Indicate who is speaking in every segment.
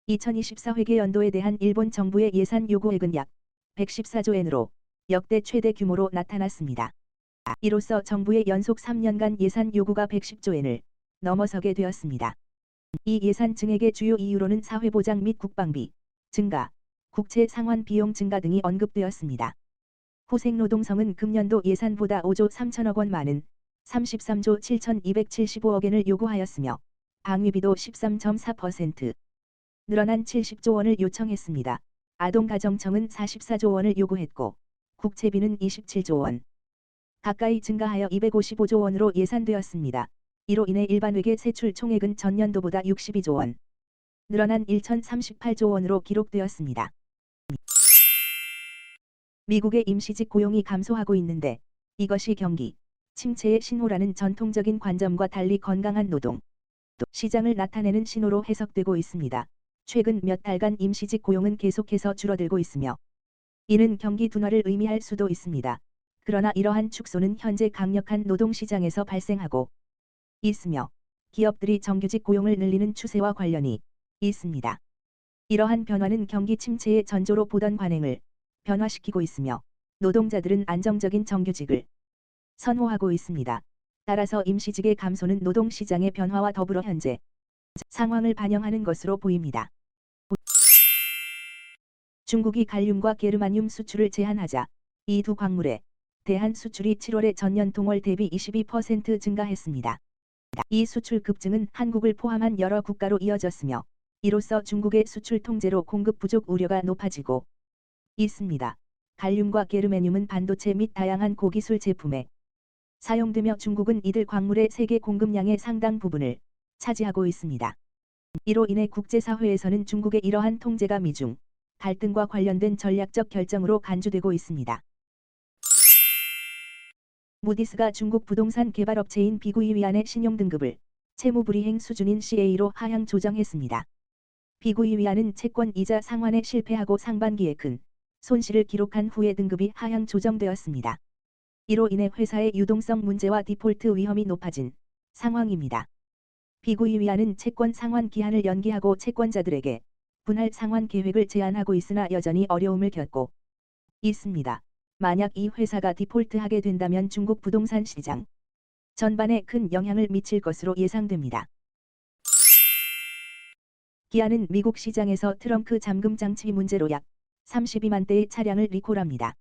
Speaker 1: 2024 회계연도에 대한 일본 정부의 예산 요구액은 약 114조 엔으로 역대 최대 규모로 나타났습니다. 이로써 정부의 연속 3년간 예산 요구가 110조 엔을 넘어서게 되었습니다. 이 예산 증액의 주요 이유로는 사회보장 및 국방비 증가, 국채 상환 비용 증가 등이 언급되었습니다.厚생노동성은 금년도 예산보다 5조 3천억 원 많은 33조 7,275억 엔을 요구하였으며 방위비도 13.4% 늘어난 70조 원을 요청했습니다. 아동가정청은 44조 원을 요구했고 국채비는 27조 원 가까이 증가하여 255조 원으로 예산되었습니다. 이로 인해 일반회계 세출 총액은 전년도보다 62조 원 늘어난 1,038조 원으로 기록되었습니다. 미국의 임시직 고용이 감소하고 있는데 이것이 경기 침체의 신호라는 전통적인 관점과 달리 건강한 노동 시장을 나타내는 신호로 해석되고 있습니다. 최근 몇 달간 임시직 고용은 계속해서 줄어들고 있으며 이는 경기 둔화를 의미할 수도 있습니다. 그러나 이러한 축소는 현재 강력한 노동시장에서 발생하고 있으며 기업들이 정규직 고용을 늘리는 추세와 관련이 있습니다. 이러한 변화는 경기 침체의 전조로 보던 관행을 변화시키고 있으며 노동자들은 안정적인 정규직을 선호하고 있습니다. 따라서 임시직의 감소는 노동시장의 변화와 더불어 현재 상황을 반영하는 것으로 보입니다. 중국이 갈륨과 게르마늄 수출을 제한하자 이 두 광물에 대한 수출이 7월에 전년 동월 대비 22% 증가했습니다. 이 수출 급증은 한국을 포함한 여러 국가로 이어졌으며 이로써 중국의 수출 통제로 공급 부족 우려가 높아지고 있습니다. 갈륨과 게르마늄은 반도체 및 다양한 고기술 제품에 사용되며 중국은 이들 광물의 세계 공급량의 상당 부분을 차지하고 있습니다. 이로 인해 국제사회에서는 중국의 이러한 통제가 미중 갈등과 관련된 전략적 결정으로 간주되고 있습니다. 무디스가 중국 부동산 개발업체인 비구이위안의 신용등급을 채무불이행 수준인 CA로 하향 조정했습니다. 비구이위안은 채권 이자 상환에 실패하고 상반기에 큰 손실을 기록한 후에 등급이 하향 조정되었습니다. 이로 인해 회사의 유동성 문제와 디폴트 위험이 높아진 상황입니다. 비구이위안은 채권 상환 기한을 연기하고 채권자들에게 분할 상환 계획을 제안하고 있으나 여전히 어려움을 겪고 있습니다. 만약 이 회사가 디폴트하게 된다면 중국 부동산 시장 전반에 큰 영향을 미칠 것으로 예상됩니다. 기아는 미국 시장에서 트렁크 잠금 장치 문제로 약 32만 대의 차량을 리콜합니다.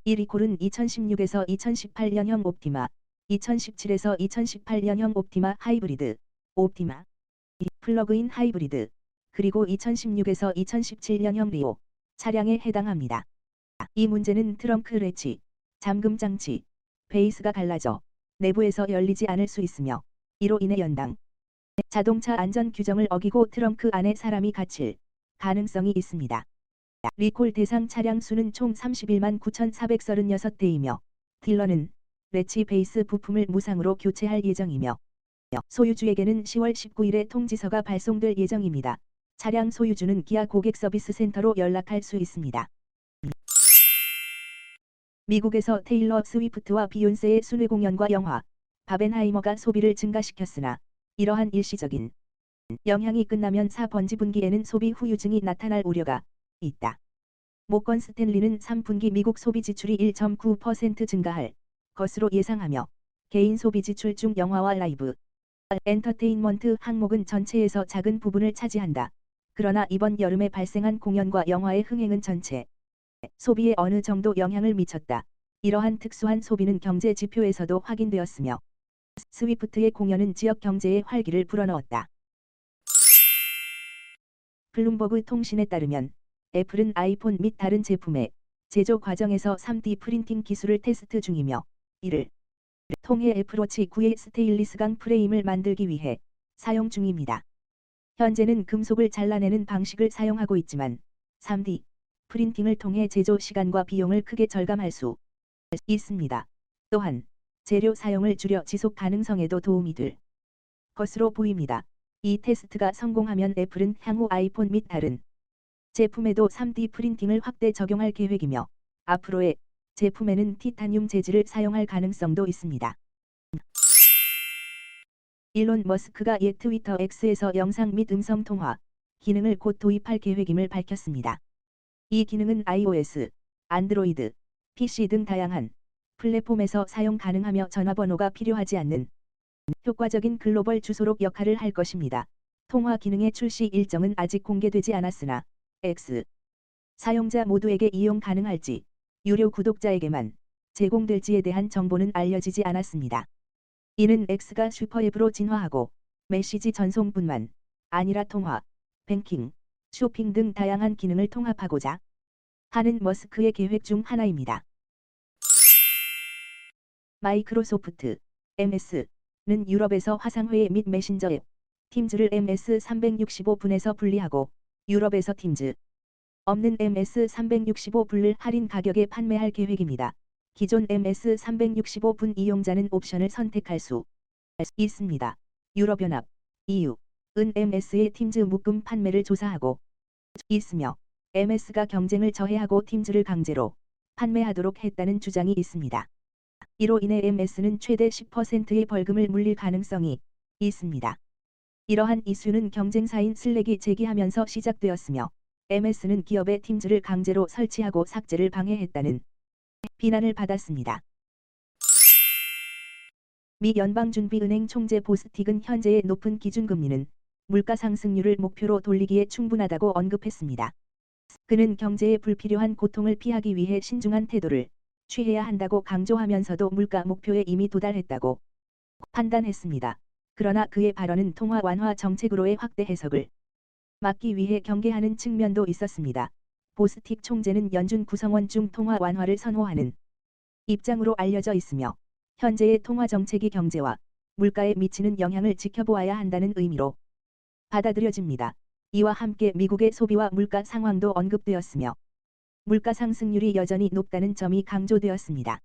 Speaker 1: 이 리콜은 2016에서 2018년형 옵티마, 2017에서 2018년형 옵티마 하이브리드, 옵티마, 플러그인 하이브리드, 그리고 2016에서 2017년형 리오 차량에 해당합니다. 이 문제는 트렁크 레치, 잠금 장치, 베이스가 갈라져 내부에서 열리지 않을 수 있으며 이로 인해 연당 자동차 안전 규정을 어기고 트렁크 안에 사람이 갇힐 가능성이 있습니다. 리콜 대상 차량 수는 총 31만 9,436대이며 딜러는 레치 베이스 부품을 무상으로 교체할 예정이며 소유주에게는 10월 19일에 통지서가 발송될 예정입니다. 차량 소유주는 기아 고객 서비스 센터로 연락할 수 있습니다. 미국에서 테일러 스위프트와 비욘세의 순회 공연과 영화 바벤하이머가 소비를 증가시켰으나 이러한 일시적인 영향이 끝나면 4번지분기에는 소비 후유증이 나타날 우려가 있다. 모건 스탠리는 3분기 미국 소비 지출이 1.9% 증가할 것으로 예상하며 개인 소비 지출 중 영화와 라이브, 엔터테인먼트 항목은 전체에서 작은 부분을 차지한다. 그러나 이번 여름에 발생한 공연과 영화의 흥행은 전체 소비에 어느 정도 영향을 미쳤다. 이러한 특수한 소비는 경제 지표에서도 확인되었으며 스위프트의 공연은 지역 경제에 활기를 불어넣었다. 블룸버그 통신에 따르면 애플은 아이폰 및 다른 제품의 제조 과정에서 3D 프린팅 기술을 테스트 중이며 이를 통해 애플워치 9의 스테인리스강 프레임을 만들기 위해 사용 중입니다. 현재는 금속을 잘라내는 방식을 사용하고 있지만 3D 프린팅을 통해 제조 시간과 비용을 크게 절감할 수 있습니다. 또한 재료 사용을 줄여 지속 가능성에도 도움이 될 것으로 보입니다. 이 테스트가 성공하면 애플은 향후 아이폰 및 다른 제품에도 3D 프린팅을 확대 적용할 계획이며 앞으로의 제품에는 티타늄 재질을 사용할 가능성도 있습니다. 일론 머스크가 옛 트위터 X에서 영상 및 음성 통화 기능을 곧 도입할 계획임을 밝혔습니다. 이 기능은 iOS, 안드로이드, PC 등 다양한 플랫폼에서 사용 가능하며 전화번호가 필요하지 않는 효과적인 글로벌 주소록 역할을 할 것입니다. 통화 기능의 출시 일정은 아직 공개되지 않았으나 X 사용자 모두에게 이용 가능할지 유료 구독자에게만 제공될지에 대한 정보는 알려지지 않았습니다. 이는 X가 슈퍼앱으로 진화하고 메시지 전송뿐만 아니라 통화, 뱅킹, 쇼핑 등 다양한 기능을 통합하고자 하는 머스크의 계획 중 하나입니다. 마이크로소프트 MS는 유럽에서 화상회의 및 메신저 앱 팀즈를 MS365분에서 분리하고 유럽에서 팀즈 없는 MS365분을 할인 가격에 판매할 계획입니다. 기존 MS365분 이용자는 옵션을 선택할 수 있습니다. 유럽연합 EU은 MS의 팀즈 묶음 판매를 조사하고 있으며 MS가 경쟁을 저해하고 팀즈를 강제로 판매하도록 했다는 주장이 있습니다. 이로 인해 MS는 최대 10%의 벌금을 물릴 가능성이 있습니다. 이러한 이슈는 경쟁사인 슬랙이 제기하면서 시작되었으며 MS는 기업의 팀즈를 강제로 설치하고 삭제를 방해했다는 비난을 받았습니다. 미 연방준비은행 총재 보스틱은 현재의 높은 기준금리는 물가 상승률을 목표로 돌리기에 충분하다고 언급했습니다. 그는 경제의 불필요한 고통을 피하기 위해 신중한 태도를 취해야 한다고 강조하면서도 물가 목표에 이미 도달했다고 판단했습니다. 그러나 그의 발언은 통화 완화 정책으로의 확대 해석을 막기 위해 경계하는 측면도 있었습니다. 보스틱 총재는 연준 구성원 중 통화 완화를 선호하는 입장으로 알려져 있으며 현재의 통화 정책이 경제와 물가에 미치는 영향을 지켜보아야 한다는 의미로 받아들여집니다. 이와 함께 미국의 소비와 물가 상황도 언급되었으며 물가 상승률이 여전히 높다는 점이 강조되었습니다.